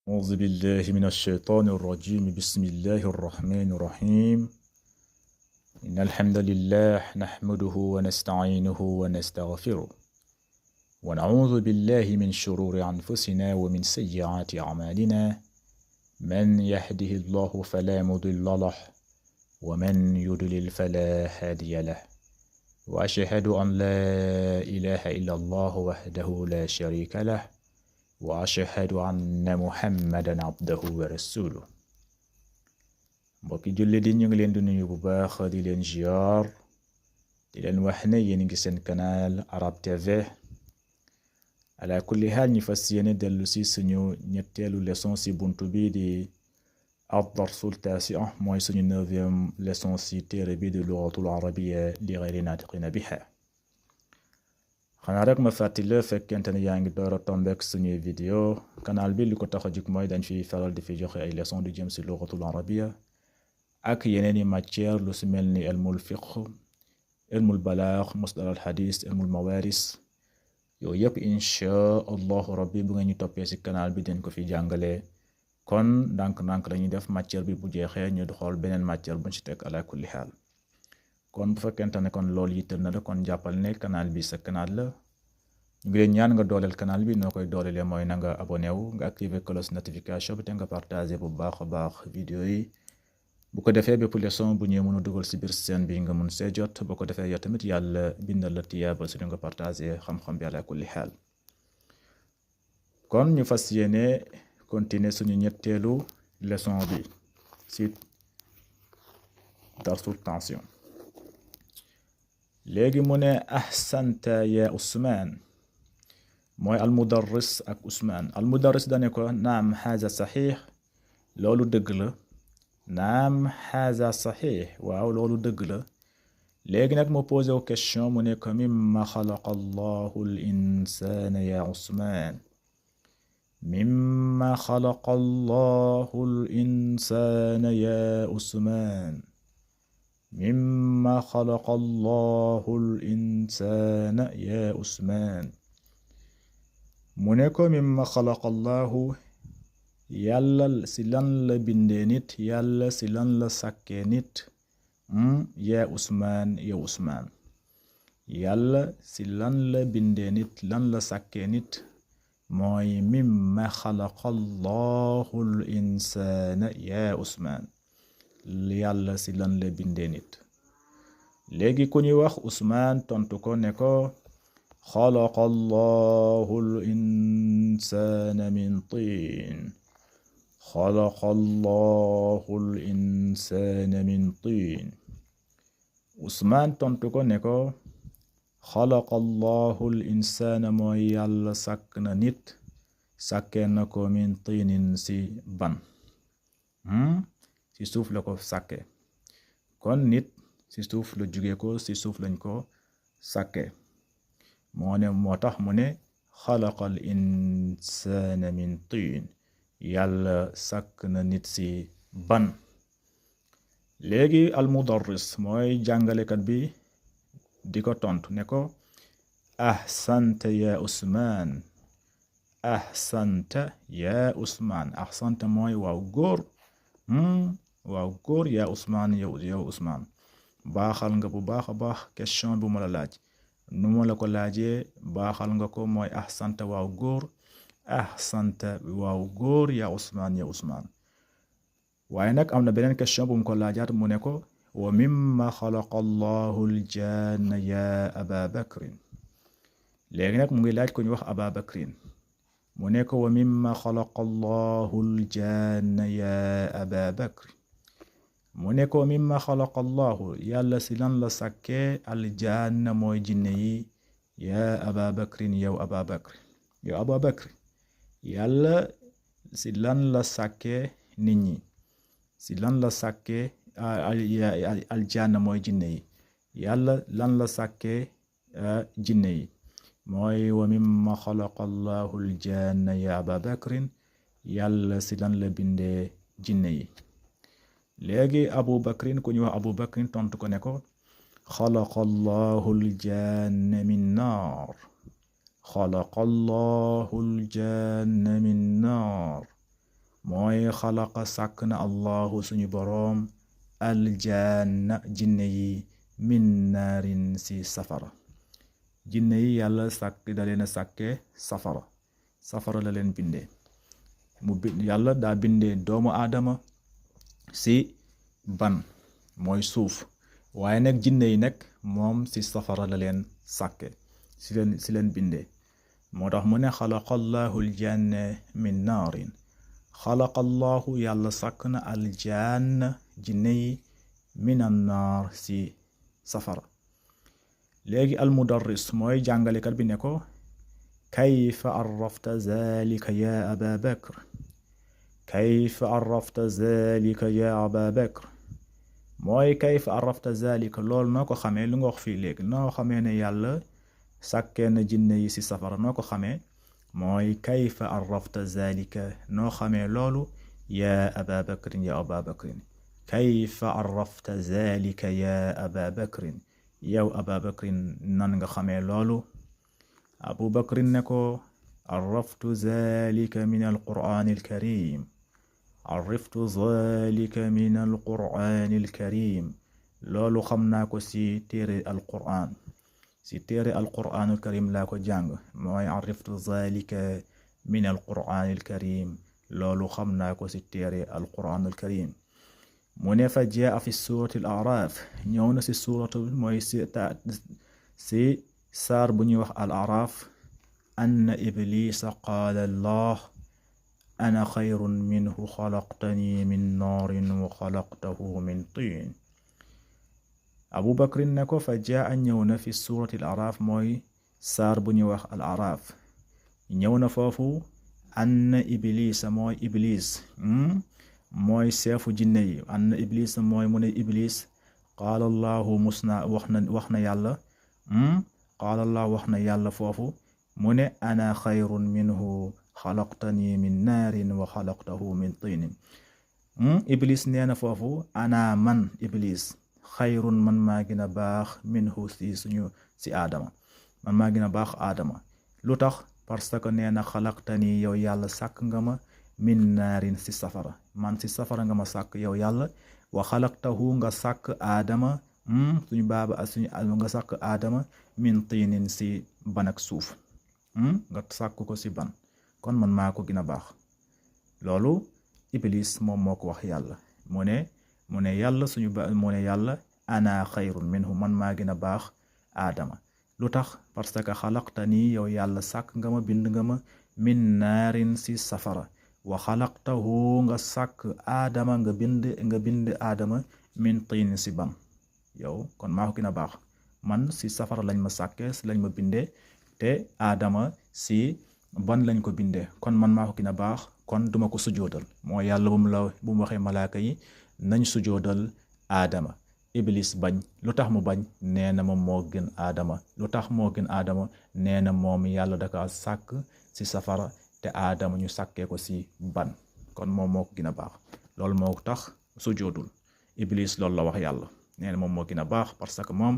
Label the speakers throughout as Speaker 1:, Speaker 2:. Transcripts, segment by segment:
Speaker 1: أعوذ بالله من الشيطان الرجيم بسم الله الرحمن الرحيم إن الحمد لله نحمده ونستعينه ونستغفره ونعوذ بالله من شرور أنفسنا ومن سيئات أعمالنا من يهده الله فلا مضل له ومن يضلل فلا هادي له وأشهد أن لا إله إلا الله وحده لا شريك له وأشهد أن محمدا عبده ورسوله mbokki julli di ñu ngi leen di nuyu bu baax di leen ziar di leen wax ne yéen ngi seen canal Arab TV ala kulli haal ñu fas yéene dellu si suñu ñetteelu leçon si buntu bi di ad-darsul taasi' mooy suñu 9e leçon si téere bi di lughatul arabiyya li ghayri naatiqiina biha xanaa rek ma fàttali la fekkente ne yaa ngi door a tombeek suñuy vidéo canal bi li ko tax a jug mooy dañ fiy faral di fi joxe ay leçon du jëm si lughatul arabiyya ak yeneeni matière lu si mel ni ilmul fiqh ilmul balaax mustalahul hadis ilmul mawaris yooyu yëpp inchaa allahu rabbi bu nga ñu toppee si canal bi dañ ko fi jàngale kon ndànk-ndànk lañuy def matière bi bu jeexee ñu xool beneen matière buñ ci teg ala kulli xaal kon bu fekkente ne kon loolu yittal na la kon jàppal ne canal bi sa canal la ñu ngi leen ñaan nga dooleel canal bi noo koy doolelee mooy na nga abonné wu nga activer cloche notification bi te nga partagé bu baax a baax vidéo yi bu ko defee bépp leçon bu ñëw mën a dugal si biir seen bi nga mun see jot bu ko defee yow tamit yàlla bindal la tiyaaba su nga partagé xam-xam bi ala kulli xaal kon ñu fas yéene continuer suñu ñetteelu leçon bi si darsu tension léegi mu ne ahsanta ya Usmaan mooy almudarris ak Usmaan almudarris dane ko naam haza saxiix loolu dëgg la naam haza saxiix waaw loolu dëgg la léegi nag mu posé wu question mu ne ko mimma xalaqa allahu al insana ya Usmaan mimma xalaqa allahu al insana ya Usmaan mimma xalaqa allahu al insana ya Usmaan mu ne ko mimma xalaqa allahu yàlla si lan la bindee nit yàlla si lan la sàkkee nit yaa Usmaan yow Usmaan yàlla si lan la bindee nit lan la sàkkee nit mooy mimma xalaqa allahu al insaana yaa Usmaan yàlla si lan la bindee nit léegi ku ñuy wax Usmaan tontu ko ne ko xalaqa allahu al insaana min tiin xalaqa allahu al insaana min tiin Usmaan tontu ko ne ko xalaqa allahu al insaana mooy yàlla sàkk na nit sàkkee na ko min tiinin si ban si suuf la ko sàkkee kon nit si suuf la jóge ko si suuf lañ ko sàkkee moo tax mu ne xalaqa al insaana min tiin yàlla sàkk na nit si ban léegi almudarris mooy jàngalekat bi di ko tontu ne ko ahsanta ya Usmaan ahsanta ya Usmaan ahsanta mooy waaw góor waaw góor yaa Usmaan yow Usmaan baaxal nga bu baax a baax question bu ma la laaj nu ma la ko laajee baaxal nga ko mooy ahsanta waaw góor ahsanta waaw góor yaa Usmaan ya Usmaan waaye nag am na beneen question bu mu ko laajaat mu ne ko wa mimma xalaqa allahu aljanna ya aba bakrin léegi nag mu ngi laaj ko ñu wax aba bakrin mu ne ko wa mimma xalaqa allahu aljanna ya aba bakrin mu ne ko mimma xalaqa allahu yàlla si lan la sàkkee aljanna mooy jinne yi ya aba bakrin yow aba bakrin yow aba bakrin yàlla si lan la sàkkee nit ñi si lan la sàkkee aljanna mooy jinne yi yàlla lan la sàkkee jinne yi mooy wa mimma xalaqa allahu aljanna ya aba bakrin yàlla si lan la bindee jinne yi léegi abu bakrin ku ñu wax abu bakrin tontu ko ne ko xalaqa allahu aljanna min naar xalaqa allahu aljanna min naar mooy xalaqa sàkk na allahu suñu boroom aljanna jinne yi min naarin si safara jinne yi yàlla sàkk da leen a sàkke safara la leen bindee yàlla daa bindee doomu aadama si ban mooy suuf waaye nag jinne yi nag moom si safara la leen sàkke si leen bindee moo tax mu ne xalaqallahu aljanna min naarin xalaqallahu yàlla sàkk na aljanna jinne yi min an naar si safara léegi almudarris mooy jàngalekat bi ne ko kayfa arrafta zalika ya aba bakr kayfa arrafta zalika ya aba bakr mooy kayfa arrafta zalika loolu noo ko xamee lu nga wax fii léegi noo xamee ne yàlla sàkkee na jinne yi si safara noo ko xamee mooy kayfa arrafta zalika noo xamee loolu ya aba bakrin ya aba bakrin kayfa arrafta zalika ya aba bakrin yow aba bakrin nan nga xamee loolu abu bakrin ne ko arraftu zalika min alqur'ani alkarim arraftu zalika min alqur'ani alkarim loolu xam naa ko si téere alqur'an si téere alqur'an alkarim laa ko jàng mooy arraftu zalika min alqur'an alkarim loolu xam naa ko si téere alqur'an alkarim mu ne fa jaa fi suurati al araf ñëw na si suuratu mooy si saar bu ñuy wax al araf anna iblisa qaala allah ana xayrun minhu xalaqtani min naarin wa xalaqtahu min tiin abu bakrin ne ko fa jaa ñëw na fi suurati al araf mooy saar bu ñuy wax al araf ñëw na foofu anna iblisa mooy iblis mooy seefu jinne yi anna iblis mooy mu ne iblis qaala allahu musna wax na yàlla qaala allah wax na yàlla foofu mu ne ana xayrun minhu xalaqtani min naarin wa xalaqtahu min tinin iblis nee na foofu ana man iblis xayrun man maa gën a baax minhu si aadama man maa gën a baax aadama lu tax parce que nee na xalaqtani yow yàlla sàkk nga ma min naarin si safara man si safara nga ma sàkk yow yàlla wa xalaqtahu nga sàkk aadama suñu baaba nga sàkk aadama min tiinin si ban ak suuf nga sàkk ko si ban kon man maa ko gën a baax loolu iblis moom moo ko wax yàlla mu ne yàlla mu ne yàlla ana xayrun minhu man maa gën a baax aadama lu tax parce que xalaqtani yow yàlla sàkk nga ma bind nga ma min naarin si safara wa xalaqtahu nga sàkk aadama nga bind aadama min tiin si ban yow kon maa ko gën a baax man si safara lañ ma sàkkee si lañ ma bindee te aadama si ban lañ ko bindee kon man maa ko gën a baax kon duma ko sujoodal moo yàlla bu mu waxee malaaka yi nañ sujoodal aadama iblis bañ lu tax mu bañ nee na moom moo gën aadama lu tax moo gën aadama nee na moom yàlla daka sàkk si safara te aadama ñu sàkkee ko si ban kon moom moo ko gën a baax loolu moo tax sujoodul iblis loolu la wax yàlla nee na moom moo gën a baax parce que moom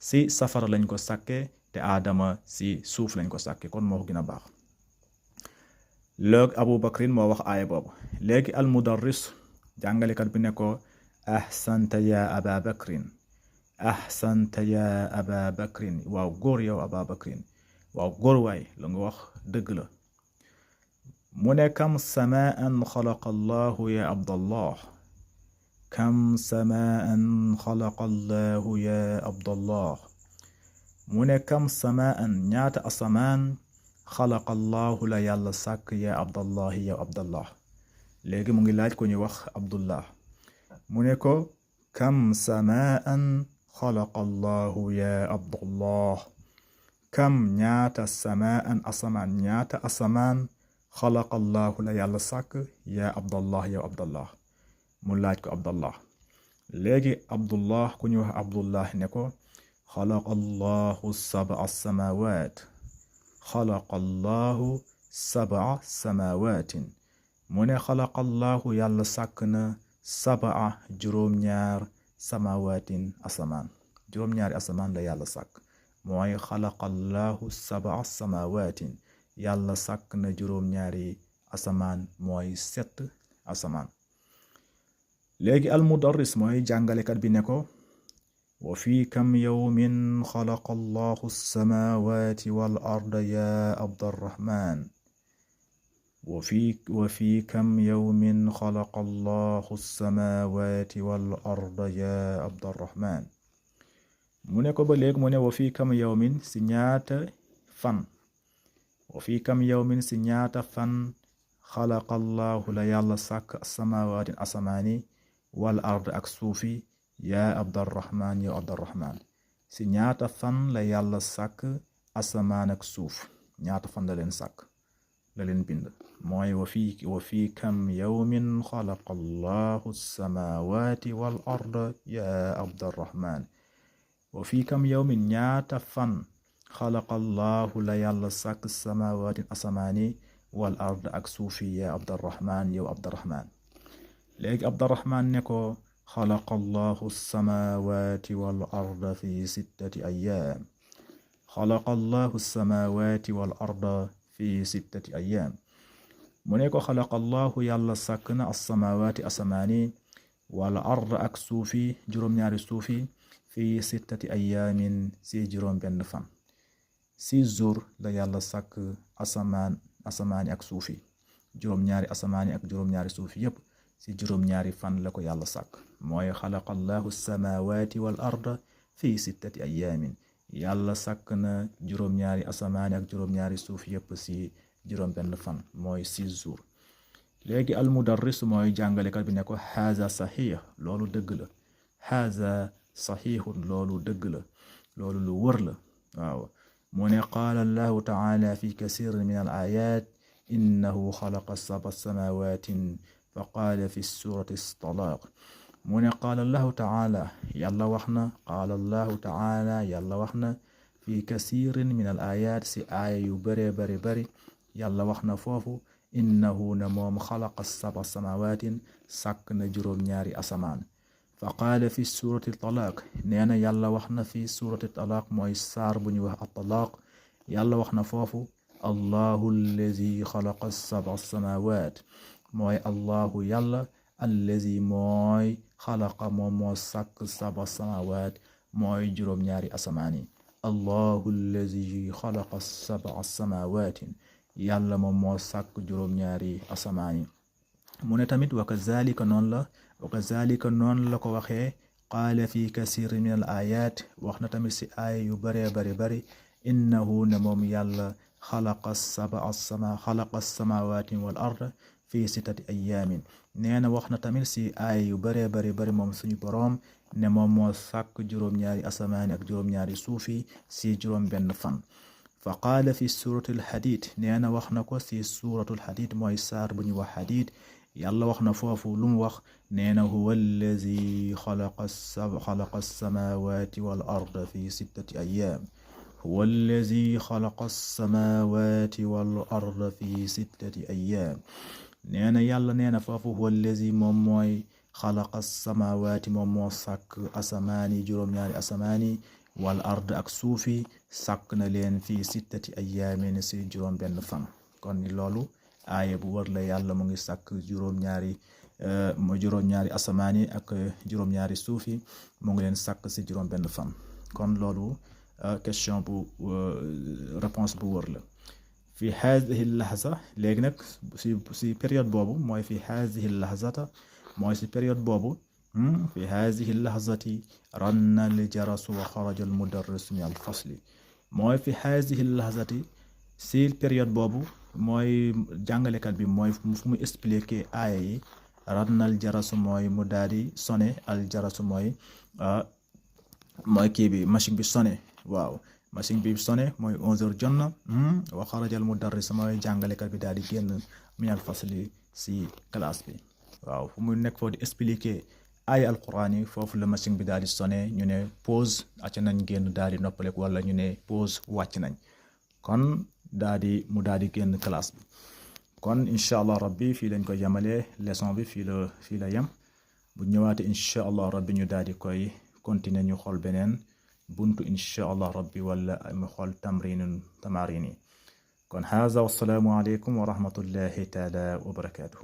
Speaker 1: si safara lañ ko sàkkee te aadama si suuf lañ ko sàkkee kon moo ko gën a baax léegi abu bakrin moo wax aaya boobu léegi al mudarris jàngalekat bi ne ko ahsanta ya aba bakrin ahsanta ya aba bakrin waaw góor yow aba bakrin waaw góor waay la nga wax dëgg la mu ne kam samaan xalaqa allahu ya abdallah kam samaan xalaqa allahu ya abdallah mu ne kam samaan ñaata asamaan xalaqa allahu la yàlla sàkk ya abdallahi yow abdallah léegi mu ngi laaj ko ñu wax abdullah mu ne ko kam samaan xalaqa allahu ya abdallah kam ñaata samaan asamaan ñaata asamaan xalaqa allahu la yàlla sàkk ya abdallah yow abdallah mu laaj ko abdallah léegi abdullah ku ñu wax abdullah ne ko xalaqa allahu sab'a samawat xalaqa allahu sab'a samawatin mu ne xalaqa allahu yàlla sàkk na sab'a juróom-ñaar samawatin asamaan juróom-ñaari asamaan la yàlla sàkk mooy xalaqa allahu sab'a samawatin yàlla sàkk na juróom-ñaari asamaan mooy 7 asamaan. léegi almudarris mooy jàngalekat bi ne ko wa fi kam yawmin xalaqa allahu alsamawati wal arda ya abdarrahman wa fi kam yawmin xalaqa allahu alsamawati wal arda ya abdarrahman mu ne ko ba léegi mu ne wa fi kam yawmin si ñaata fan wa fi kam yawmin si ñaata fan xalaqa allahu la yàlla sàkk samawaatin asamaani wal ard ak suufi yaa abdarrahman yow abdarrahman si ñaata fan la yàlla sàkk asamaan ak suuf ñaata fan la leen sàkk la leen bind mooy wa fi kam yawmin xalaqa allahu samawati wal ard yaa abdarrahman wa fi kam yawmin ñaata fan xalaqa allahu la yàlla sàkk samawaatin asamaani wal ard ak suufi yaa abdarrahman yow abdarrahman léegi abdarrahman ne ko xalaqa allahu samawati wal arda fi 6 ayyaam xalaqa allahu samawati wal arda fi 6 ayyaam mu ne ko xalaqa allahu yàlla sàkk na assamawati asamaani wal arda ak suufi juróom-ñaari suufi fi 6 ayyaamin si juróom benn fan 6 jours la yàlla sàkk asamaani ak suufi juróom-ñaari asamaani ak juróom-ñaari suufi yépp si juróom-ñaari fan la ko yàlla sàkk mooy xalaqa allahu samawati wal arda fi 6 ayyaamin yàlla sàkk na juróom-ñaari asamaani ak juróom-ñaari suufi yépp si juróom benn fan mooy 6 jours léegi almudarris mooy jàngalekat bi ne ko haza saxiix loolu dëgg la haza saxiixun loolu dëgg la loolu lu wër la waaw mu ne qaala allahu taala fi kasirin min al ayat innahu xalaqa sab'a samawaatin fa qaala fi surati talaaq mu ne qaala allahu taala yàlla wax na qaala allahu taala yàlla wax na fi kasirin min al ayat si aaya yu bare bari yàlla wax na foofu innahu na moom xalaqa sab'a samawaatin sàkk na juróom-ñaari asamaan fa qaala fi surati talaaq nee na yàlla wax na fi surati talaaq mooy saar bu ñu wax at-talaaq yàlla wax na foofu allahu allazi xalaqa sab'a samaawaat mooy allahu yàlla allazi mooy xalaqa moom moo sàkk sab'a samaawaat mooy juróom-ñaari asamaan yi allahu allazi xalaqa sab'a samawaatin yàlla moom moo sàkk juróom-ñaari asamaan yi mu ne tamit wa kazalika noonu la ko waxee qaala fi kasir min al ayat wax na tamit si aaya yu bare bari innahu ne moom yàlla xalaqa samawati wal ard fi 6 ayyaamin nee na wax na tamit si aaya yu bare bari moom suñu boroom ne moom moo sàkk juróom-ñaari asamaani ak juróom-ñaari suufi si juróom benn fan fa qaala fi suratul hadid nee na wax na ko si suratul hadid mooy saar bu ñu wax hadid yàlla wax na foofu lu mu wax nee na huwa allazi xalaqa as-samawati wal arda fi 6 ayyaam huwa allazi xalaqa as-samawati wal arda fi 6 ayyaam nee na yàlla nee na foofu huwa allazi moom mooy xalaqa as-samawati moom moo sàkk asamaani juróom-ñaari asamaani wal ard ak suufi sàkk na leen fi 6 ayyaamin si juróom benn fan kon ni loolu aaya bu war la yàlla mu ngi sàkk juróom-ñaari asamaani ak juróom-ñaari suufi mu ngi leen sàkk si juróom benn fan kon loolu question bu réponse bu wër la fi haadihi lahza léegi nag si période boobu mooy fi haadihi lahzata mooy si période boobu fi haadihi lahzati ranna al jarasu wa xaraja al mudarris min al fasli mooy fi haadihi lahzati si période boobu mooy jàngalekat bi mooy fu mu expliquer aaya yi ranna al jarasu mooy mu daal di sonné al jarasu mooy kii bi machine bi sonné waaw machine bi sonné mooy 11h jot na wa xaraja al mudarris mooy jàngalekat bi daal di génn min al fasli si classe bi waaw fu mu nekk foofu di expliquer ay alquran yi foofu la machine bi daal di sonné ñu ne pause acca nañ génn daal di noppaleku wala ñu ne pause wàcc nañ kon mu daal di génn classe bi kon incha allah rabbi fii lañ ko yemalee leçon bi fii la yem bu ñëwaatee incha allah rabbi ñu daal di koy continuer ñu xool beneen buntu incha allah rabbi wala mu xool tamarin yi kon haza wassalaamu aleykum wa rahmatullahi taala wa barakatuhu